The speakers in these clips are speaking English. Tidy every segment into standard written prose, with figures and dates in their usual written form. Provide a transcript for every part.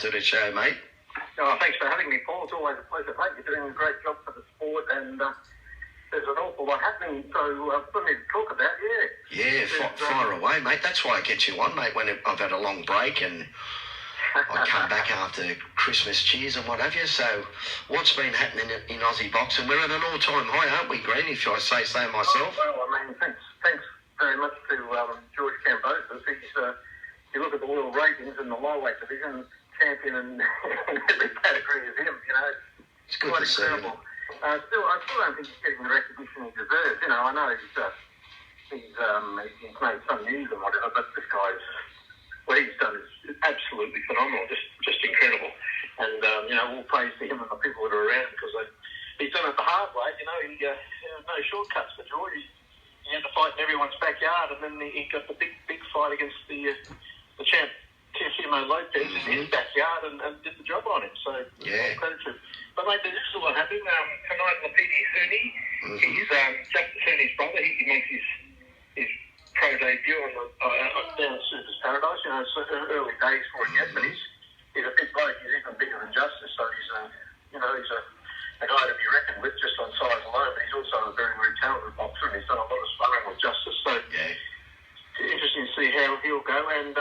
to the show, mate. Oh, thanks for having me, Paul. It's always a pleasure, mate. You're doing a great job for the sport, and there's an awful lot happening, so plenty to talk about, Yeah, fire away, mate. That's why I get you on, mate, when I've had a long break and I come back after Christmas cheers and what have you. So what's been happening in Aussie boxing? We're at an all-time high, aren't we, Green, if I say so myself? Oh, well, I mean, thanks very much to George Cambosis. You look at the world ratings in the lightweight division, champion in every category is him, It's good to see him. I still don't think he's getting the recognition he deserves. I know he's made some news and whatever, but this guy's what he's done is absolutely phenomenal, just incredible. And all praise to him and the people that are around because he's done it the hard way. No shortcuts for George. He had to fight in everyone's backyard, and then he got the big fight against the champ Teofimo Lopez in his backyard and did the job on him. So credit to him. But mate, there's just a lot happening. Tonight, Lapidi Huni, he's Justice Huni's brother. He makes his pro debut down at Super's Paradise. It's early days for him yet, but he's a big bloke. He's even bigger than Justice, so he's a guy to be reckoned with just on size alone. But he's also a very, very talented boxer, and he's done a lot of sparring with Justice. So it's interesting to see how he'll go. And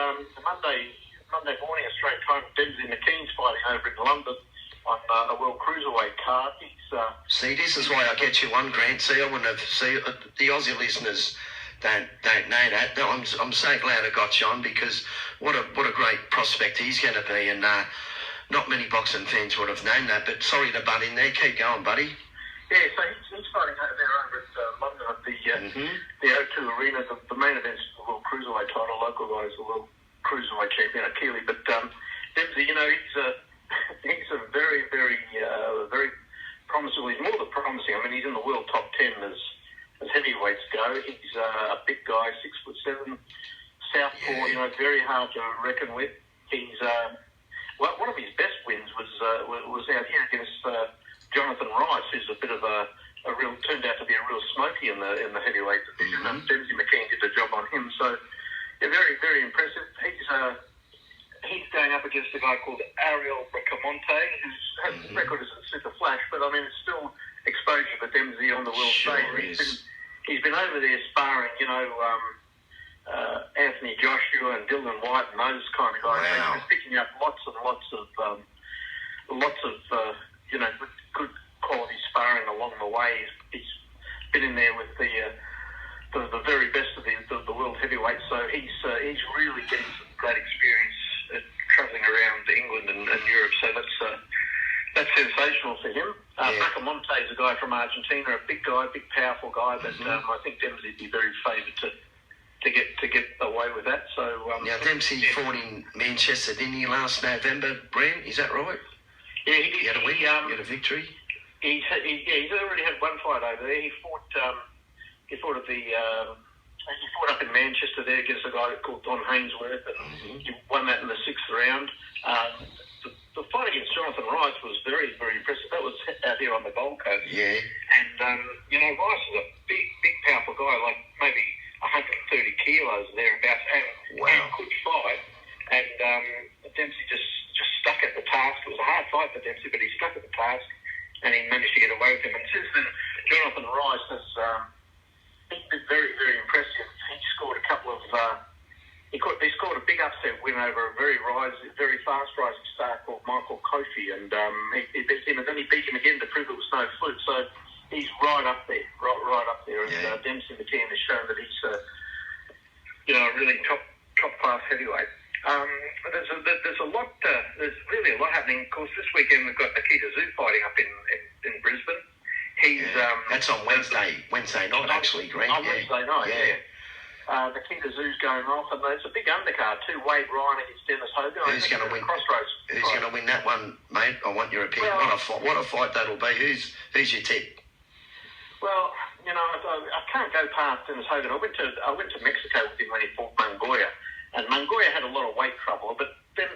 Monday morning Australian time, Dempsey McKean's fighting over in London on a World Cruiserweight card. See, this is why I get you on, Grant. See, I wouldn't have... See, the Aussie listeners don't know that. No, I'm so glad I got you on because what a great prospect he's going to be, and not many boxing fans would have known that. But sorry to butt in there. Keep going, buddy. Yeah, so he's fighting over at London at the O2 Arena. The main event's the World Cruiserweight title. Local guy is the World Cruiserweight champion at Keeley. But Dempsey, he's a very, very, very promising. He's more than promising. I mean, he's in the world top 10 as heavyweights go. He's a big guy, 6'7", southpaw. Very hard to reckon with. He's one of his best wins was out here against Jonathan Rice, who's a bit of turned out to be a real smoky in the heavyweight division. And Dempsey McKean did the job on him. So very, very impressive. He's going up against a guy called Ariel Bracamonte, whose record isn't super flash, but I mean, it's still exposure for Dempsey on the world stage. He's been over there sparring, Anthony Joshua and Dylan White and those kind of guys. Wow. He's picking up lots of good quality sparring along the way. He's been in there with the very best of the world heavyweights, so he's really getting some great experience travelling around England and Europe, so that's sensational for him. Bracamonte is a guy from Argentina, a big guy, big powerful guy, but I think Dempsey would be very favoured to get away with that. So now Dempsey fought in Manchester, didn't he, last November, Brent? Is that right? Yeah, he did. He had a win. He had a victory. He's already had one fight over there. He fought up in Manchester there against a guy called Don Hainsworth, and he won that in the 6th round. The fight against Jonathan Rice was very, very impressive. That was out here on the Gold Coast. Yeah. And, Rice is a big, powerful guy, like maybe 130 kilos thereabouts, and could fight. And Dempsey just stuck at the task. It was a hard fight for Dempsey, but he stuck at the task, and he managed to get away with him. And since then, Jonathan Rice has been very, very impressive. He scored a couple of... He scored a big upset win over a very fast rising star called Michael Kofi, and he beat him, and then he beat him again to prove it was no fluke. So he's right up there. And Dempsey McKean has shown that he's a really top class heavyweight. There's a lot. There's really a lot happening. Of course, this weekend we've got Nikita Zoo fighting up in Brisbane. That's on Wednesday night, actually, Grant. On Wednesday night, yeah. Nikita Zoo's going off, and it's a big undercard too. Wade Ryan against Dennis Hogan. Who's going to win? Crossroads. Who's going to win that one, mate? I want your opinion. Well, what a fight that'll be. Who's your tip? Well, I can't go past Dennis Hogan. I went to Mexico with him when he fought Mongoya, and Mongoya had a lot of weight trouble, but then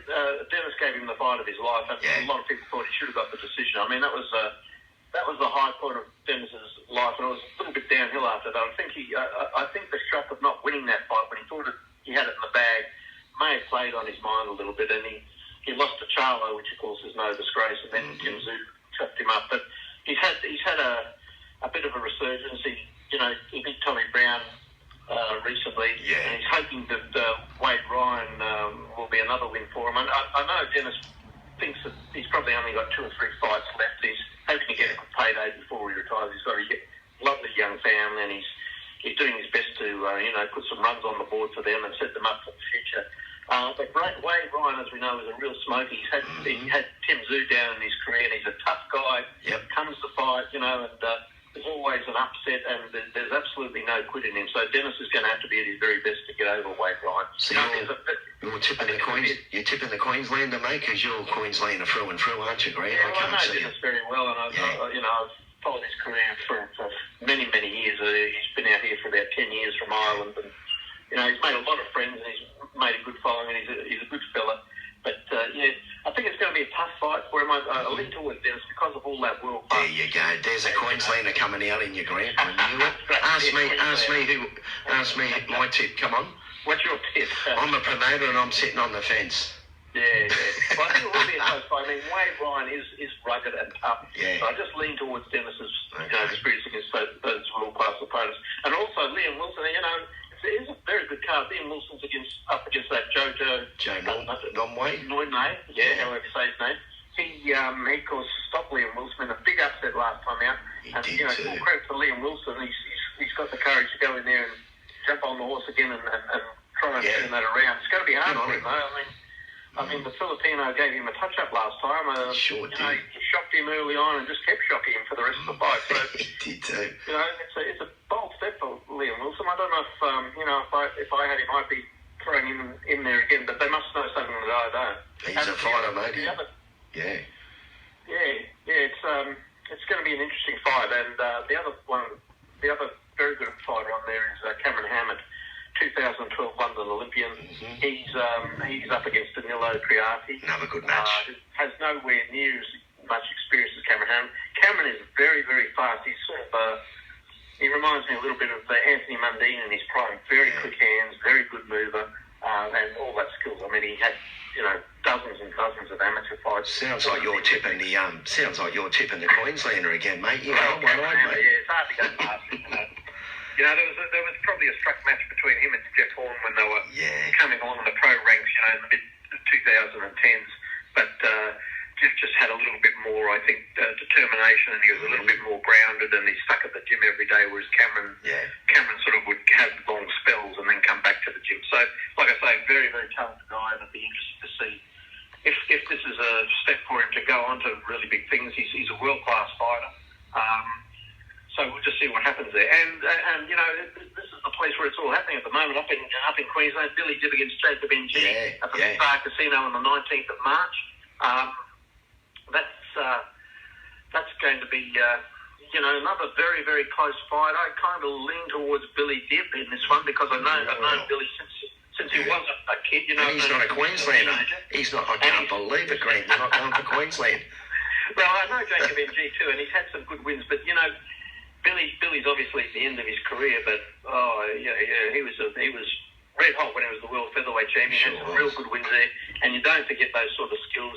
Dennis gave him the fight of his life, and a lot of people thought he should have got the decision. I mean, that was the high point of Dennis's life, and it was a little bit downhill after that. I think the shock of not winning that fight when he thought he had it in the bag may have played on his mind a little bit, and he he lost to Charlo, which of course is no disgrace, and then Tim Zhu chopped him up. But he's had a bit of a resurgence. He beat Tommy Brown recently, and he's hoping that Wade Ryan will be another win for him. And I know Dennis thinks that he's probably only got 2 or 3 fights left. He's hoping to get a payday before he retires. He's got a lovely young family, and he's doing his best to put some runs on the board for them and set them up for the future. But Wade Ryan, as we know, is a real smoker. He had Tim Zhu down in his career, and he's a tough guy. Comes to fight, and there's always an upset, and there's absolutely no quit in him. So Dennis is going to have to be at his very best to get over Wade Ryan. So you're tipping the Queenslander, mate, because you're Queenslander through and through, aren't you, Grant? Yeah, I know Dennis very well, and I've followed his career for many, many years. He's been out here for about 10 years from Ireland, and he's made a lot of friends, and he's made a good following, and he's a good fella. But I think it's going to be a tough fight for him. I lean towards Dennis because of all that world class. There you go. There's a Queenslander coming out in your Grant. I knew it. Ask me my tip. Come on. What's your tip? I'm a promoter and I'm sitting on the fence. Yeah. Well, I think it will be a close fight. I mean, Wade Ryan is rugged and tough. Yeah. So I just lean towards Dennis's experience against those world class opponents, and also Liam Wilson. It is a very good card. Liam Wilson's up against that Joe Nomway. However you say his name. He caused stop Liam Wilson in a big upset last time out. He did too. Full credit to Liam Wilson. He's got the courage to go in there and jump on the horse again and try and turn that around. It's going to be hard for him, though. I mean, the Filipino gave him a touch-up last time. Sure did. He shocked him early on and just kept shocking him for the rest of the fight. So, he did too. It's a bold step for Liam Wilson. I don't know if I had him, I'd be throwing him in there again. But they must know something that I don't. He's a fighter, mate. Yeah. It's going to be an interesting fight. And the other very good fighter on there is Cameron Hammond, 2012 London Olympian. He's up against Danilo Triati. Another good match. Has nowhere near as much experience as Cameron Hammond. Cameron is very, very fast. He's he reminds me a little bit of Anthony Mundine in his prime. Very quick hands, very good mover, and all that skills. I mean, he had dozens and dozens of amateur fights. Sounds like you're tipping the Queenslander again, mate. It's hard to go past it. There was probably a struck match between him and Jeff Horn when they were coming along in the pro ranks, in the mid 2010s. But Jeff just had a little bit more, I think, determination, and he was a little bit more grounded, and he stuck at the gym every day, whereas Cameron sort of would have long spells and then come back to the gym. So, like I say, very, very talented guy, and I'd be interested to see if this is a step for him to go on to really big things. He's a world-class fighter. So we'll just see what happens there. And this is the place where it's all happening at the moment, up in Queensland. Billy Dibb against Jacob NG at the Star Casino on the 19th of March. That's going to be another very, very close fight. I kind of lean towards Billy Dibb in this one because I've known Billy since he was a kid. And he's not a Queenslander. He's not. I can't believe it, Grant. You're not going for Queensland. Well, I know Jacob NG too, and he's had some good wins, but Billy's obviously at the end of his career, but he was red hot when he was the world featherweight champion. He had some real good wins there, and you don't forget those sort of skills.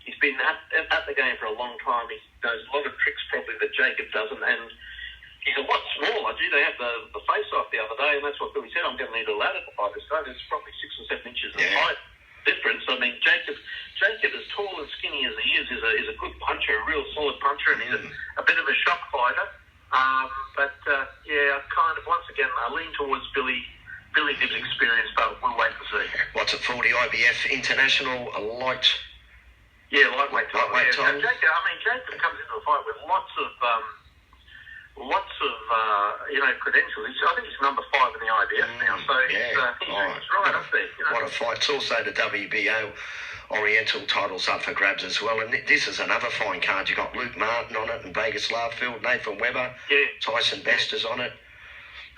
He's been at the game for a long time. He knows a lot of tricks probably that Jacob doesn't, and he's a lot smaller. They had the face-off the other day, and that's what Billy said. I'm going to need a ladder to fight this guy. There's probably 6 or 7 inches of height difference. I mean, Jacob, as tall and skinny as he is a good puncher, a real solid puncher, and he's a bit of a shock fighter. Once again, I lean towards Billy Dibb's experience, but we'll wait to see. What's it, 40 IBF International light? Yeah, lightweight title. Jacob comes into the fight with lots of credentials. I think he's number 5 in the IBF now, so he's right up there. What a fight. It's also the WBO Oriental titles up for grabs as well. And this is another fine card. You've got Luke Martin on it, and Vegas Larfield, Nathan Webber, Tyson Bester's on it.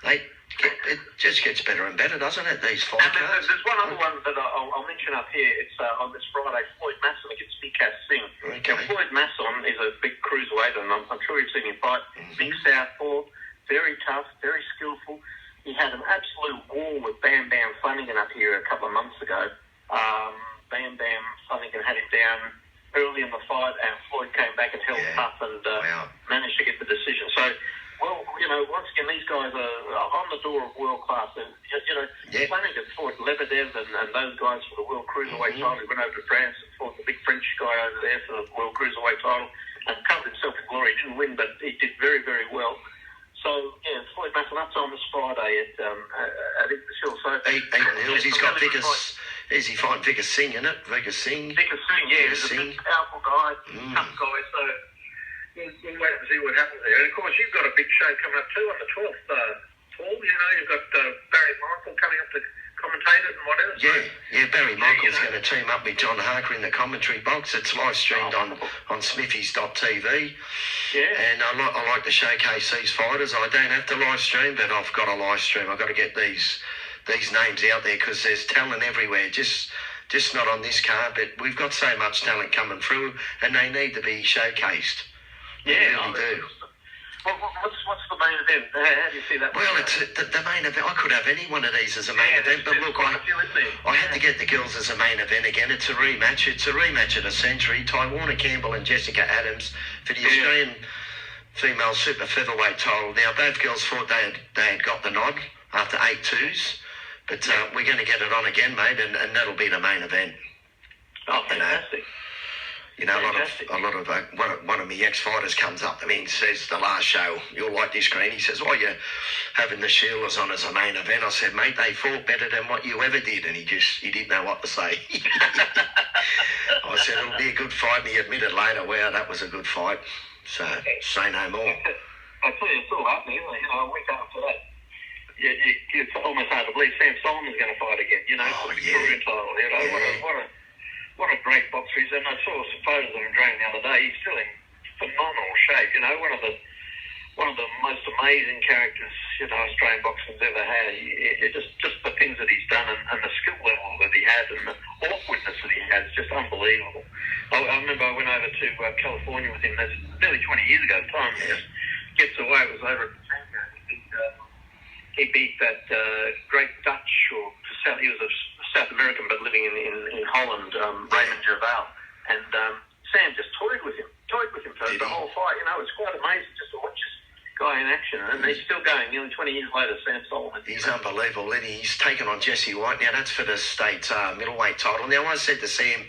It just gets better and better, doesn't it, these fight cards? There's one other one that I'll mention up here. It's on this Friday, Floyd Masson against Vikas Singh. Okay. Now, Floyd Masson is a big cruiserweight, and I'm sure you've seen him fight. Big southpaw, very tough, very skillful. He had an absolute war with Bam Bam Flanagan up here a couple of months ago. Bam Bam Flanagan and had him down early in the fight, and Floyd came back and held tough and managed to get the decision. So, well, once again, these guys are on the door of world class. And, Flanagan fought Lebedev and those guys for the world cruiserweight title. He went over to France and fought the big French guy over there for the world cruiserweight title and covered himself in glory. He didn't win, but he did very, very well. So, Floyd McIntyre on this Friday at Inglis Hill. So, Aidan Hills, he's got Vickers. Is he fighting Vickers Singh, isn't it? Vickers Singh, he's a big, powerful guy, tough guy. So, we'll wait and see what happens there. And, of course, you've got a big show coming up too on the 12th, Paul. You've got Barry Michael coming up to commentate it and whatever. Yeah, Barry Michael's going to team up with John Harker in the commentary box. It's live streamed on smithies.tv. Yeah. And I like to showcase these fighters. I don't have to live stream, but I've got to live stream. I've got to get these names out there because there's talent everywhere. Just not on this card, but we've got so much talent coming through, and they need to be showcased. They really do. Well, what's the main event? How do you see that? Well, it's the main event. I could have any one of these as a main event, but look, I had to get the girls as a main event again. It's a rematch. It's a rematch of the century. Tywana Campbell and Jessica Adams for the Australian female super featherweight title. Now, both girls thought they had got the nod after 8-2s, but we're going to get it on again, mate, and that'll be the main event. Oh, fantastic. One of my ex-fighters comes up to me and says, the last show, you'll like this, Green. He says, why are you having the Shielders on as a main event? I said, mate, they fought better than what you ever did. And he didn't know what to say. I said, it'll be a good fight. And he admitted later, wow, that was a good fight. So, say no more. I tell you, it's all happening, isn't it? A week after that, it's almost hard to believe Sam Solomon's going to fight again, for the Victorian title. What a great boxer he's in. I saw some photos of him training the other day. He's still in phenomenal shape. One of the most amazing characters Australian boxing's ever had. Just the things that he's done and the skill level that he has and the awkwardness that he has, just unbelievable. I remember I went over to California with him. That's nearly 20 years ago. The time he just gets away. It was over at Tango. He beat that great Dutch he was a South American but living in Holland, Raymond Gerval, and Sam just toyed with him for the whole fight. It's quite amazing just to watch this guy in action, and he's still going. Nearly 20 years later, Sam Solomon. He's unbelievable, and he's taken on Jesse White. Now that's for the state middleweight title. Now I said to Sam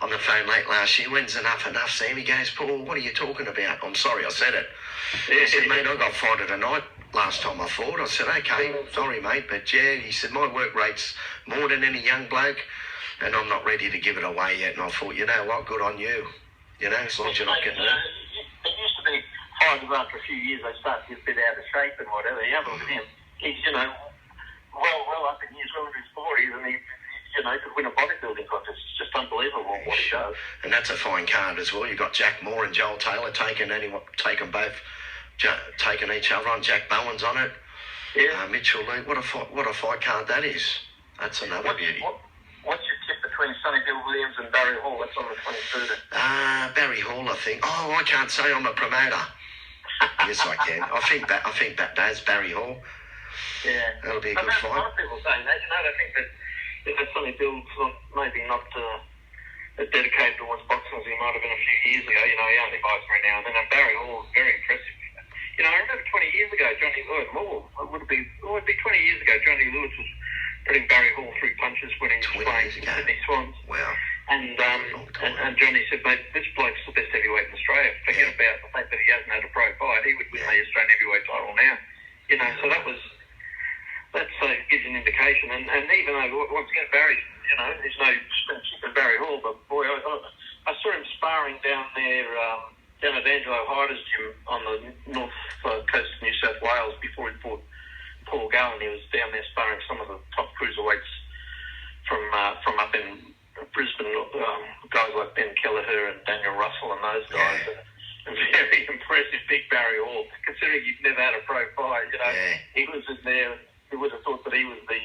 on the phone late last year, when's enough, Sam? He goes, Paul, what are you talking about? I'm sorry, I said it. I said, mate, I got fight of the night last time I fought. I said, okay, sorry, mate, but he said, my work rate's more than any young bloke, and I'm not ready to give it away yet. And I thought, you know what, good on you. As long as you're not getting hurt. It used to be fighters after a few years, they start to get a bit out of shape and whatever. You have a look at him. He's, well up in years, well into his 40s, and he could win a bodybuilding contest. It's just unbelievable what he does. And that's a fine card as well. You've got Jack Moore and Joel Taylor taking each other on. Jack Bowen's on it. Yeah. Mitchell Lee. What a fight card that is. That's another beauty. What's your tip between Sonny Bill Williams and Barry Hall? That's on the 23rd. Barry Hall, I think. Oh, I can't say I'm a promoter. Yes, I can. I think that does Barry Hall. Yeah. That'll be a good fight. A lot of people saying that. They think that Sonny Bill's maybe not as dedicated towards boxing as he might have been a few years ago. He only fights every now and then. And Barry Hall is very impressive. I remember 20 years ago, Johnny Lewis, it would be 20 years ago, Johnny Lewis was putting Barry Hall through punches when he was playing for Sydney Swans. Wow. And Johnny said, mate, this bloke's the best heavyweight in Australia. Forget about the fact that he hasn't had a pro fight. He would win the Australian heavyweight title now. So that gives you an indication. And even though, once again, Barry's, there's no spin chicken Barry Hall, but boy, I saw him sparring down there, down at Angelo Hyder's gym on the north coast of New South Wales before he fought Paul Gallen. He was down there sparring some of the top cruiserweights from up in Brisbane, guys like Ben Kelleher and Daniel Russell and those guys. And very impressive, big Barry Hall. Considering he'd never had a pro fight, he was in there. You would have thought that he was the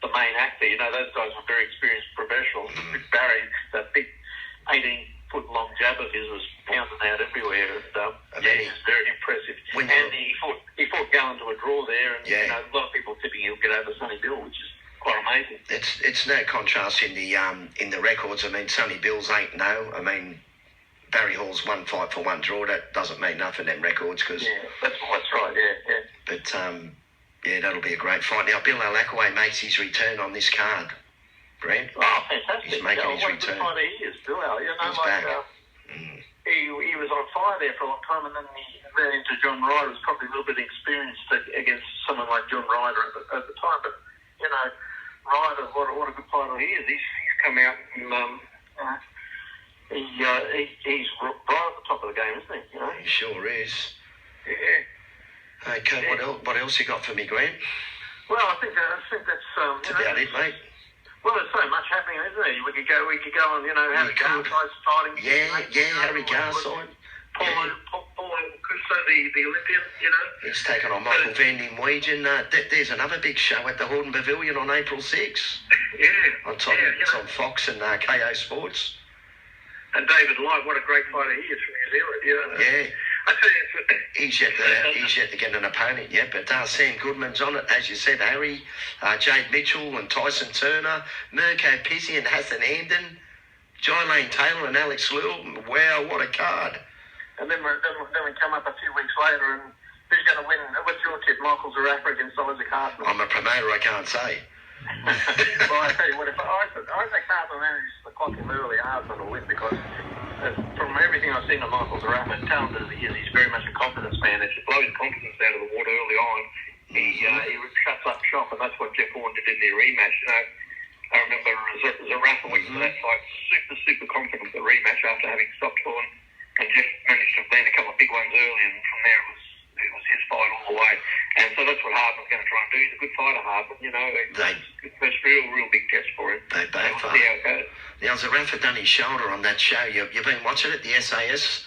main actor. Those guys were very experienced professionals. Big Barry, that big 18-foot-long jab of his was pounding out everywhere. And he was very impressive. And he fought Gallen to a draw there. And a lot of people tipping he'll get over Sonny Bill, which is quite amazing. It's no contrast in the records. I mean, Sonny Bill's 8-0. I mean, Barry Hall's 1 fight for 1 draw. That doesn't mean nothing, them records. Cause, yeah, that's right, yeah. But, yeah, that'll be a great fight. Now, Bill Alakaway makes his return on this card, Brent. Oh, fantastic. He's making his return. What a good fighter he is, Bill Al. You know, he's back. He was on fire there for a long time, and then he ran into John Ryder, who's probably a little bit experienced against someone like John Ryder at the time. But, you know, Ryder, what a good fighter he is. He's come out and he's right at the top of the game, isn't he? You know? He sure is. Yeah. Okay, yeah. What else you got for me, Grant? Well, I think that's That's about it, mate. Well, there's so much happening, isn't there? We could go and, you know, Harry Garside fighting. Harry Garside. Paul Cuso, the Olympian, you know. He's taken on Michael Van Den Weegen. There's another big show at the Horden Pavilion on April 6th. Yeah. It's on Fox and KO Sports. And David Light, what a great fighter he is from New Zealand, you know. Yeah. I tell you, he's yet to get an opponent yet, but Sam Goodman's on it, as you said, Harry, Jade Mitchell and Tyson Turner, Mirko Pizzi and Hassan Hamden, Lane Taylor and Alex Lill. Wow, what a card. And then we come up a few weeks later, and who's going to win? What's your tip, Michael Zarafa against Isaac Hartman? I'm a promoter, I can't say. Well, I tell you what, if Isaac Hartman manages the clock in early, Hartman will win, because from everything I've seen of Michael Zarafa, talented as he is, he's very much a confidence man. If you blow his confidence out of the water early on, he shuts up shop, and that's what Jeff Horn did in the rematch. You know, I remember Zarafa went to that fight super confident the rematch after having stopped Horn, and Jeff managed to land a couple of big ones early, and from there it was his fight all the way. And so that's what Hartman's going to try and do. He's a good fighter, Hartman. You know, it's real big test for him. They both are. See how it goes. Now, Zarafa done his shoulder on that show. You've been watching it, the SAS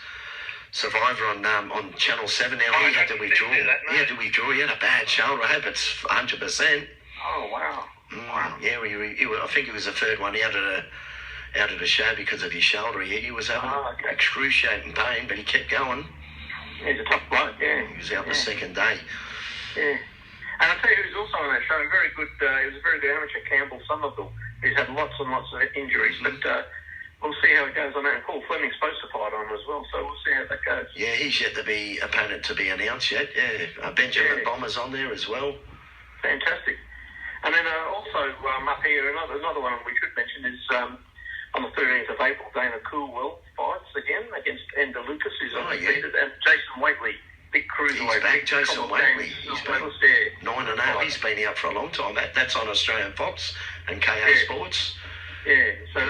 Survivor on Channel 7 now. He had to withdraw. He had a bad shoulder. I hope it's 100%. Oh, wow. Wow. Yeah, I think he was the third one out of the show because of his shoulder. He was having excruciating pain, but he kept going. He's a tough bloke, yeah. He was out the second day. Yeah. And I'll tell you who's also on that show, he was a very good amateur, Campbell Somerville. He's had lots and lots of injuries, but we'll see how it goes on that. And Paul Fleming's supposed to fight on as well, so we'll see how that goes. Yeah, he's yet to be opponent to be announced yet. Yeah, Benjamin Bomber's on there as well. Fantastic. And then also up here, another one we should mention is on the 13th of April, Dana Coolwell fights again against Ender Lucas, who's undefeated, and Jason Waitley, big cruiserweight. He's back, Jason Waitley. He's been 9-0. He's been out for a long time. That's on Australian Fox and KO Sports. Yeah, so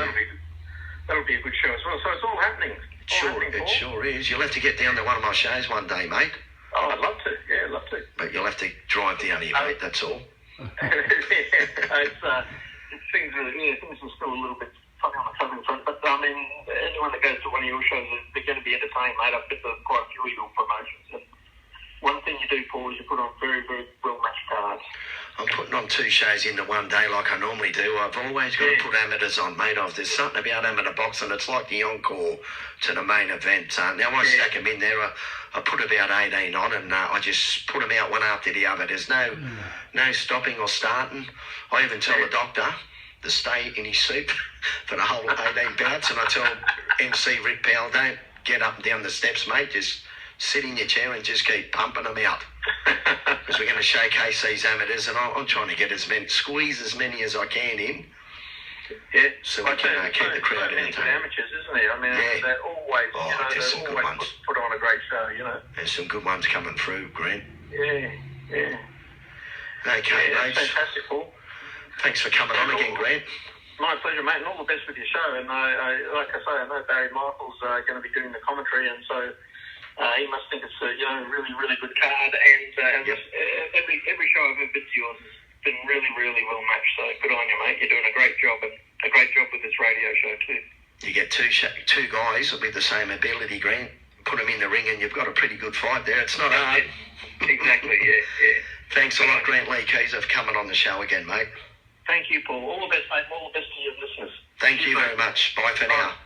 that'll be a good show as well. So it's all happening. It sure is. You'll have to get down to one of my shows one day, mate. Oh, I'd love to. Yeah, I'd love to. But you'll have to drive down here, mate. That's all. Things are still a little bit funny on the southern front, but I mean, anyone that goes to one of your shows, they're going to be entertained, mate. I've been to quite a few of your promotions, and one thing you do, Paul, is you put on very well matched cards. I'm putting on 2 shows into one day like I normally do. I've always got to put amateurs on, mate. There's something about amateur boxing. It's like the encore to the main event. Now, I stack them in there. I put about 18 on, and I just put them out one after the other. There's no stopping or starting. I even tell the doctor to stay in his soup for the whole 18 bouts, and I tell MC Rick Powell, don't get up and down the steps, mate. Just sit in your chair and just keep pumping them out. Because we're going to showcase these amateurs, and I'm trying to squeeze as many as I can in. Yeah, so we can keep the crowd entertained. Amateurs, isn't there? I mean, they're always, there's some good ones. Put on a great show, you know. There's some good ones coming through, Grant. Yeah. Okay, mate. Fantastic, Paul. Thanks for coming on again, Grant. My pleasure, mate, and all the best with your show. And like I say, I know Barry Michael's going to be doing the commentary, and so he must think it's a really good card. And every show I've ever been to yours has been really well matched. So good on you, mate. You're doing a great job, and a great job with this radio show too. You get two guys with the same ability, Grant. Put them in the ring, and you've got a pretty good fight there. It's not hard. Exactly. Yeah. Thanks a lot, Grantlee Kieza, for coming on the show again, mate. Thank you, Paul. All the best, mate. All the best to your listeners. Thank you very much. Bye for now.